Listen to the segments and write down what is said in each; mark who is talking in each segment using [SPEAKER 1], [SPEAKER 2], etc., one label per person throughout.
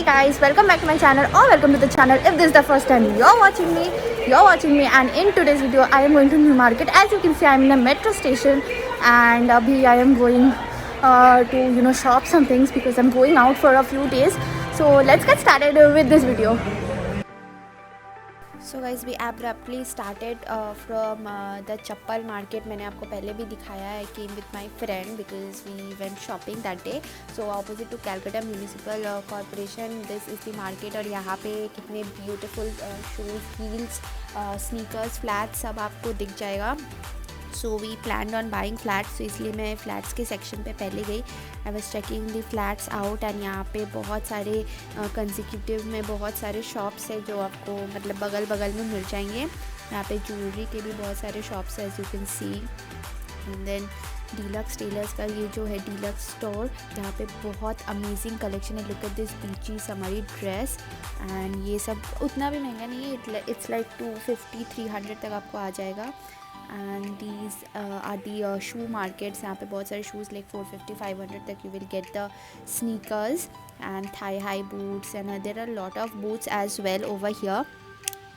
[SPEAKER 1] Hey guys, welcome back to my channel or welcome to the channel. If this is the first time you're watching me and in today's video I am going to New Market. As you can see, I am in a metro station and abhi I am going to shop some things because I'm going out for a few days. So let's get started with this video.
[SPEAKER 2] So guys we abruptly started from the chappal market. मैंने आपको पहले भी दिखाया है. Came with my friend because we went shopping that day. So opposite to Calcutta municipal corporation this is the market. और यहाँ पे कितने beautiful shoes, heels, sneakers, flats सब आपको दिख जाएगा. So we plan on buying flats. तो इसलिए मैं फ्लैट्स के सेक्शन पे पहले गई. I was checking the flats out and यहाँ पे बहुत सारे कंसिक्यूटिव में बहुत सारे शॉप्स है जो आपको मतलब बगल बगल में मिल जाएंगे. यहाँ पे ज्वेलरी के भी बहुत सारे शॉप्स है as you can see. And then Deluxe Tailors का ये जो है डीलक्स स्टोर, यहाँ पे बहुत अमेजिंग कलेक्शन है. Look at this beachy summery dress. And ये सब उतना भी महंगा नहीं है. इट्स लाइक 250-300 तक आपको आ जाएगा. And these are the shoe markets. यहाँ पे बहुत सारे शूज़ लाइक 450-500 तक you will get the sneakers and thigh high boots and there are lot of boots as well over here.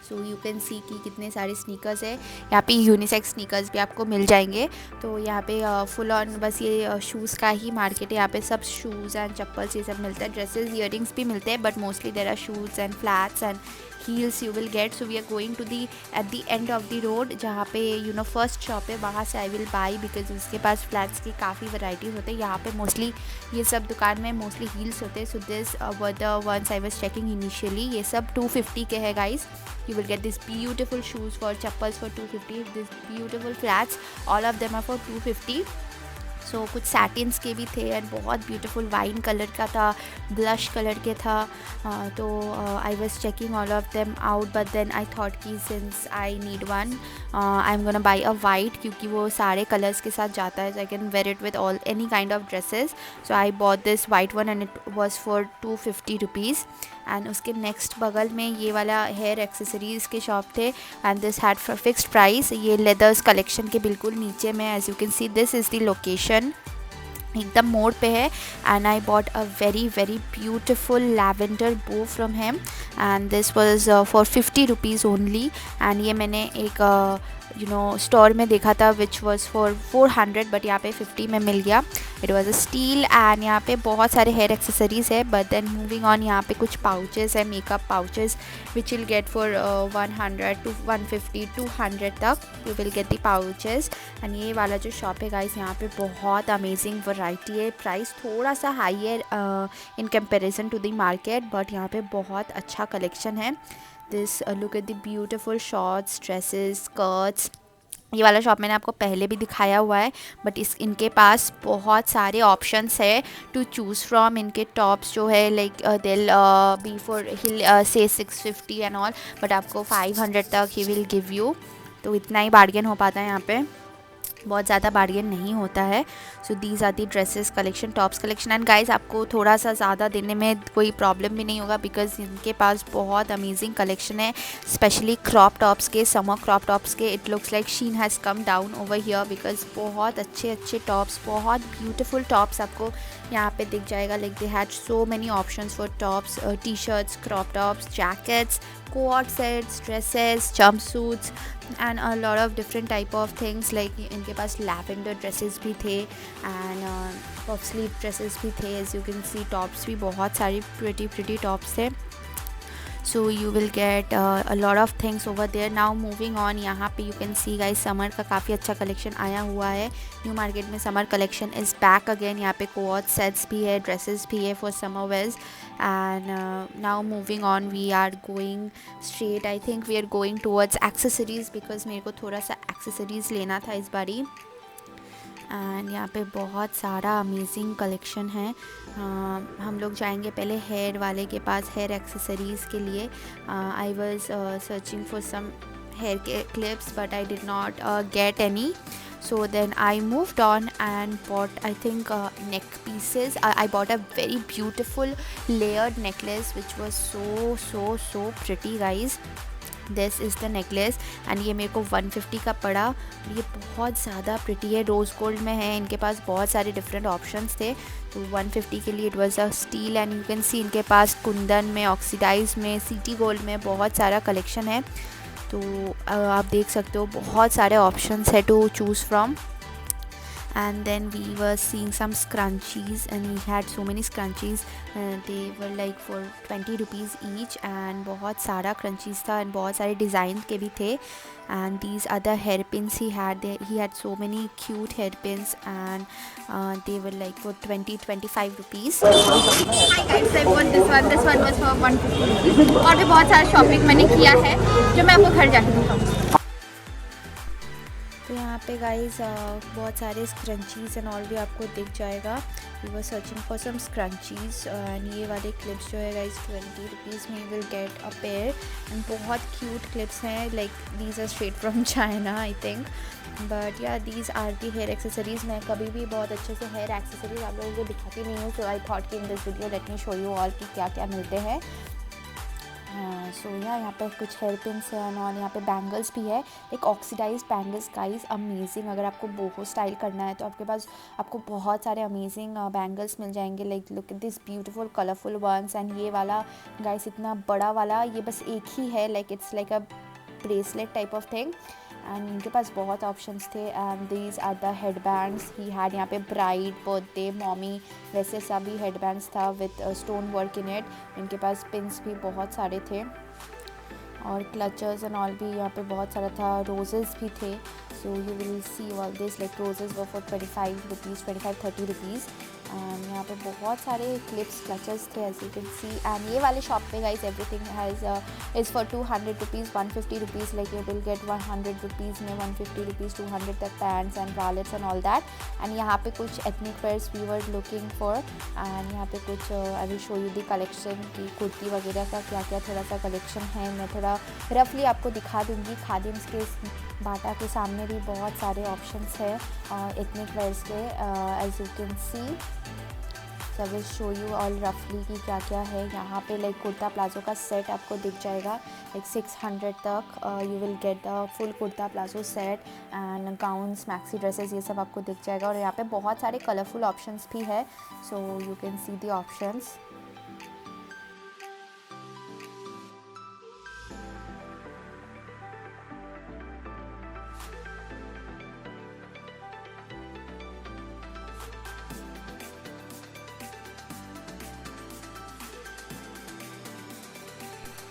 [SPEAKER 2] So you can see कि कितने सारे sneakers है. यहाँ पे यूनिसेक्स स्नीकर्स भी आपको मिल जाएंगे. तो यहाँ पे फुल ऑन बस ये शूज़ का ही मार्केट है. यहाँ पे सब शूज़ एंड चप्पल्स ये सब मिलता है. ड्रेसेस, ईयरिंग्स भी मिलते हैं but mostly there are shoes and flats and heels you will get. So we are going to the at the end of the road जहाँ पे फर्स्ट शॉप है वहाँ से I will buy because उसके पास flats की काफ़ी varieties होते हैं. यहाँ पे मोस्टली ये सब दुकान में मोस्टली हील्स होते हैं. So this were the ones I was checking initially. ये सब 250 के है guys. You will get this beautiful shoes for chappals for 250. This beautiful flats, all of them are for 250. सो कुछ सैटिन्स के भी थे एंड बहुत ब्यूटीफुल वाइन कलर का था, ब्लश कलर के था. तो I was checking all of them out but then I thought कि since I need one I am gonna buy a white क्योंकि वो सारे कलर्स के साथ जाता है. I can wear it with all any kind of dresses. So I bought this white one and it was for 250 rupees. And उसके next बगल में ये वाला हेयर एक्सेसरीज़ के शॉप थे and this had for fixed price. ये leathers collection के बिल्कुल नीचे में as you can see this is the location. एकदम मोड़ पे है. And I bought a very very beautiful lavender bow from him and this was for 50 rupees only. And ये मैंने एक स्टोर में देखा था विच वॉज फॉर 400 बट यहाँ पे 50 में मिल गया. It was a steel. And यहाँ पे बहुत सारे हेयर एक्सेसरीज है. बट देन मूविंग ऑन यहाँ पे कुछ पाउचेस है, makeup pouches which will get for 100 to 150 200 तक you will get the pouches. And ये वाला जो शॉप है गाइस यहाँ पे बहुत अमेजिंग वैरायटी है. प्राइस थोड़ा सा हाई है in comparison to the market but यहाँ पे बहुत अच्छा कलेक्शन है. This look at the beautiful shorts, dresses, skirts. ये वाला शॉप मैंने आपको पहले भी दिखाया हुआ है बट इनके पास बहुत सारे ऑप्शंस है टू चूज़ फ्रॉम. इनके टॉप्स जो है लाइक दिल बी फॉर हिल से 650 एंड ऑल बट आपको 500 तक ही विल गिव यू. तो इतना ही बार्गेन हो पाता है यहाँ पे, बहुत ज़्यादा बार्गेन नहीं होता है. So these are the dresses collection, tops collection. And guys आपको थोड़ा सा ज़्यादा देने में कोई प्रॉब्लम भी नहीं होगा बिकॉज इनके पास बहुत अमेजिंग कलेक्शन है स्पेशली क्रॉप टॉप्स के, समर क्रॉप टॉप्स के. It looks like Shein has come down over here because बहुत अच्छे अच्छे टॉप्स, बहुत ब्यूटीफुल टॉप्स आपको यहाँ पे दिख जाएगा. Like they had so many options for tops, T shirts, crop tops, jackets, coat sets, dresses, jumpsuits and a lot of different type of things. Like इनके पास लैवेंडर ड्रेसेस भी थे and puff sleeve dresses भी थे. As you can see tops भी बहुत सारी pretty tops थे. So you will get a lot of things over there. Now moving on यहाँ पे you can see guys summer का काफ़ी अच्छा कलेक्शन आया हुआ है. न्यू मार्केट में summer collection is back again. यहाँ पे कोट सेट्स भी है, ड्रेसेस भी है for summer wears. And now moving on we are going straight. I think we are going towards accessories because मेरे को थोड़ा सा एक्सेसरीज़ लेना था इस बारी. एंड यहाँ पे बहुत सारा अमेजिंग कलेक्शन है. हम लोग जाएंगे पहले हेयर वाले के पास हेयर एक्सेसरीज़ के लिए. I was searching for some hair के clips but I did not get any. So then I moved on and bought I think neck pieces. I bought a very beautiful layered necklace which was so pretty guys. This is the necklace and ये मेरे को 150 का पड़ा। ये बहुत ज़्यादा pretty है, rose gold में है। इनके पास बहुत सारे डिफरेंट ऑप्शंस थे, तो 150 के लिए it was a steel. And you can सी इनके पास कुंदन में, ऑक्सीडाइज में, सिटी गोल्ड में बहुत सारा कलेक्शन है। तो आप देख सकते हो बहुत सारे ऑप्शंस है to choose from. And then we were seeing some scrunchies, and we had so many scrunchies. They were like for 20 rupees each, and बहुत सारा crunchies था, and बहुत सारे डिज़ाइन के भी थे. And these other hairpins he had so many cute hairpins, and they were like for 20-25 rupees.
[SPEAKER 1] Hi guys, I bought this one was for 150 और भी बहुत सारा शॉपिंग मैंने किया है जो मैं आपको घर जाके दिखाऊंगी।
[SPEAKER 2] तो यहाँ पे गाइस बहुत सारे स्क्रंचीज़ एंड ऑल भी आपको दिख जाएगा। We were searching for some scrunchies and ये वाले क्लिप्स जो है गाइस 20 रुपीज़ में will get a pair. And बहुत क्यूट क्लिप्स हैं, like these are straight from China I think, but yeah these are the hair accessories. मैं कभी भी बहुत अच्छे से हेयर एक्सेसरीज आप लोगों को दिखाती नहीं हूँ, सो आई थॉट कि in this video let me show you all कि क्या क्या मिलते हैं। सो यहाँ पे कुछ हेयर पिन्स है और यहाँ पे बैंगल्स भी है, एक ऑक्सीडाइज बैंगल्स गाइस, अमेजिंग। अगर आपको बोहो स्टाइल करना है तो आपके पास आपको बहुत सारे अमेजिंग बैंगल्स मिल जाएंगे। Like look at this beautiful colourful ones. And ये वाला गाइस इतना बड़ा वाला, ये बस एक ही है, like it's like a bracelet type of thing. And इनके पास बहुत ऑप्शंस थे। And these are the headbands ही हैड। यहाँ पे ब्राइड, बर्थडे, मॉमी, वैसे सभी हेड बैंड्स था with stone work in it. इनके पास पिन्स भी बहुत सारे थे और क्लचर्स एंड ऑल भी यहाँ पे बहुत सारा था। रोजेस भी थे, so you will see all this, like roses were for 25 rupees, 25-30 rupees. And यहाँ पे बहुत सारे क्लिप्स, क्लचर्स थे as you can see. And ये वाले शॉप पे guys everything has is for 200 rupees, 150 rupees, like you will get 100 rupees में 150 rupees, 200 तक pants and bralettes and all that. And यहाँ पे कुछ ethnic wears we were looking for. And यहाँ पे कुछ I will show you the collection की कुर्ती वगैरह का क्या क्या थोड़ा सा कलेक्शन है। मैं थोड़ा रफली आपको दिखा दूँगी। खादिम्स के बाटा के सामने भी बहुत सारे ऑप्शंस है एथनिक वेयर्स के, as you can see. So will show you all रफली कि क्या क्या है यहाँ पे। लाइक कुर्ता प्लाजो का सेट आपको दिख जाएगा, लाइक 600 तक you will get the full kurta palazzo set. And gowns, maxi dresses, ये सब आपको दिख जाएगा। और यहाँ पे बहुत सारे कलरफुल ऑप्शंस भी है, सो you can see the options.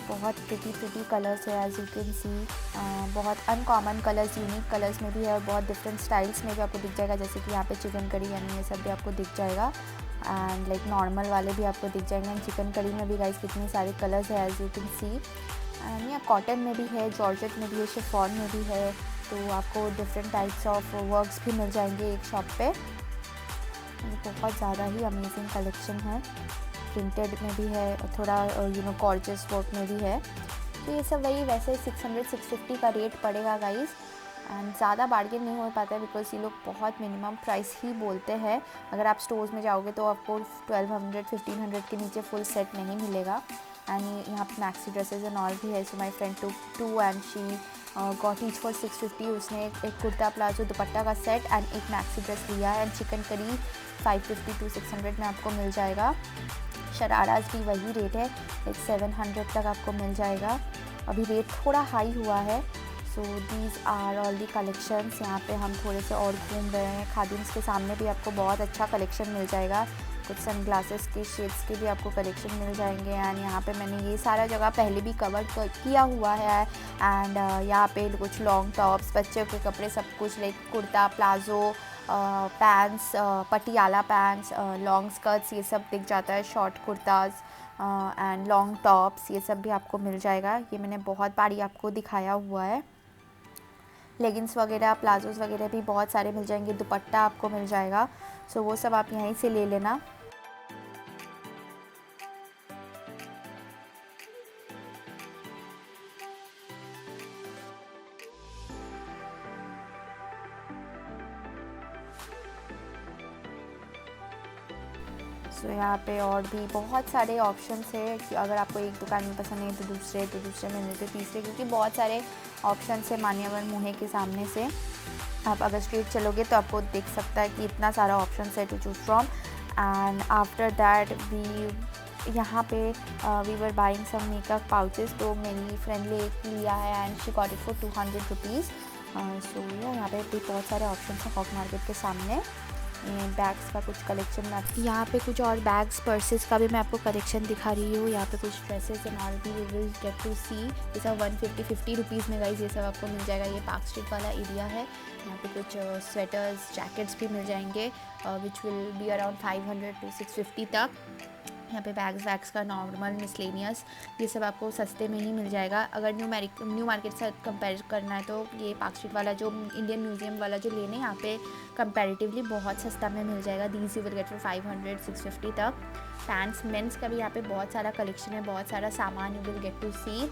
[SPEAKER 2] बहुत प्रिटी कलर्स है एज यू कैन सी। बहुत अनकॉमन कलर्स, यूनिक कलर्स में भी है और बहुत डिफरेंट स्टाइल्स में भी आपको दिख जाएगा, जैसे कि यहाँ पे चिकन करी यानी ये सब भी आपको दिख जाएगा। एंड लाइक नॉर्मल वाले भी आपको दिख जाएंगे। एंड चिकन करी में भी गाइस कितने सारे कलर्स है as you can see. And यहाँ कॉटन में भी है, जॉर्जेट में भी है, शिफॉन में भी है, तो आपको डिफरेंट टाइप्स ऑफ वर्क्स भी मिल जाएंगे एक शॉप पे। बहुत ज़्यादा ही अमेजिंग कलेक्शन है। प्रिंटेड में भी है, थोड़ा गॉर्जियस वर्क में भी है। तो ये सब वही वैसे 600-650 का रेट पड़ेगा गाइस। एंड ज़्यादा बार्गेन नहीं हो पाता है बिकॉज ये लोग बहुत मिनिमम प्राइस ही बोलते हैं। अगर आप स्टोर्स में जाओगे तो आपको 1200-1500 के नीचे फुल सेट नहीं मिलेगा। एंड यहाँ पे मैक्सी ड्रेसेस एंड ऑल भी है। So my friend two two and she got each for 650। उसने एक कुर्ता प्लाजो दुपट्टा का सेट एंड एक मैक्सी ड्रेस लिया। एंड चिकन करी 550-600 में आपको मिल जाएगा। शराराज भी वही रेट है, लाइक 700 तक आपको मिल जाएगा। अभी रेट थोड़ा हाई हुआ है। So these are all the collections. यहाँ पे हम थोड़े से और घूम रहे हैं। खादिम्स के सामने भी आपको बहुत अच्छा कलेक्शन मिल जाएगा। कुछ सन ग्लासेस के शेड्स के भी आपको कलेक्शन मिल जाएंगे। एंड यहाँ पे मैंने ये सारा जगह पहले भी कवर किया हुआ है। एंड यहाँ पे कुछ लॉन्ग टॉप्स, बच्चों के कपड़े, सब कुछ like kurta, palazzo, pants, Patiala pants, long skirts, ये सब दिख जाता है। Short kurtas and long tops, ये सब भी आपको मिल जाएगा। ये मैंने बहुत बारी आपको दिखाया हुआ है। लेगिंग्स वगैरह, प्लाजोस वगैरह भी बहुत सारे मिल जाएंगे। दुपट्टा आपको मिल जाएगा। सो वो सब आप यहीं से ले लेना। सो यहाँ पे और भी बहुत सारे ऑप्शंस है कि अगर आपको एक दुकान में पसंद नहीं तो दूसरे में नहीं तो तीसरे, क्योंकि बहुत सारे ऑप्शंस है मान्यवर मुहे के सामने से। आप अगर स्ट्रीट चलोगे तो आपको दिख सकता है कि इतना सारा ऑप्शंस है to choose from. And after that we यहाँ पे we were buying some makeup pouches, तो मेरी फ्रेंड ने एक लिया है and she got it for 200 rupees. So यहाँ पे भी बहुत सारे ऑप्शंस हैं कॉक मार्केट के सामने। बैग्स का कुछ कलेक्शन में यहाँ पे कुछ और बैग्स पर्सेस का भी मैं आपको कलेक्शन दिखा रही हूँ। यहाँ पे कुछ ड्रेसेस एंड ऑल भी वी विल गेट टू सी। ये सब 150 रुपीज़ में गाइस ये सब आपको मिल जाएगा। ये पार्क स्ट्रीट वाला एरिया है। यहाँ पे कुछ स्वेटर्स जैकेट्स भी मिल जाएंगे which will be around 500 to 650 तक। यहाँ पे बैग्स का नॉर्मल मिसलेनियस ये सब आपको सस्ते में ही मिल जाएगा। अगर न्यू मार्केट से कंपेयर करना है तो ये पार्क स्ट्रीट वाला जो इंडियन म्यूज़ियम वाला जो लेने यहाँ पे कंपैरेटिवली बहुत सस्ता में मिल जाएगा। These you will get for 500 650 तक। पैंट्स मेंस का भी यहाँ पे बहुत सारा कलेक्शन है, बहुत सारा सामान you will get to see.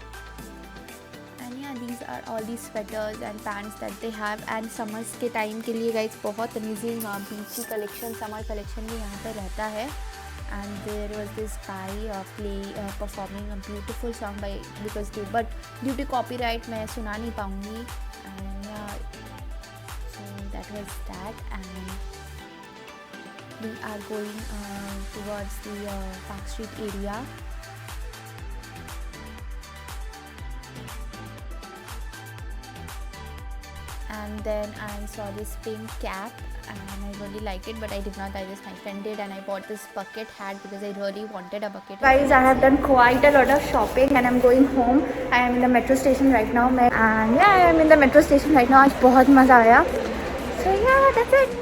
[SPEAKER 2] And या these are all the sweaters and pants that they have. And summers के टाइम के लिए गाइस बहुत अमेजिंग बीची कलेक्शन, समर कलेक्शन भी यहाँ पे रहता है। And there was this guy performing a beautiful song but due to copyright मैं सुना नहीं पाऊँगी। And yeah, so that was that, and we are going towards the Park Street area. And then I saw this pink cap and I really liked it, but I did not buy this. My friend did, and I bought this bucket hat because I really wanted a bucket hat.
[SPEAKER 1] Guys, I have done quite a lot of shopping and I'm going home. I am in the metro station right now, and yeah, I am in the metro station right now. आज बहुत मज़ा आया. So yeah, that's it.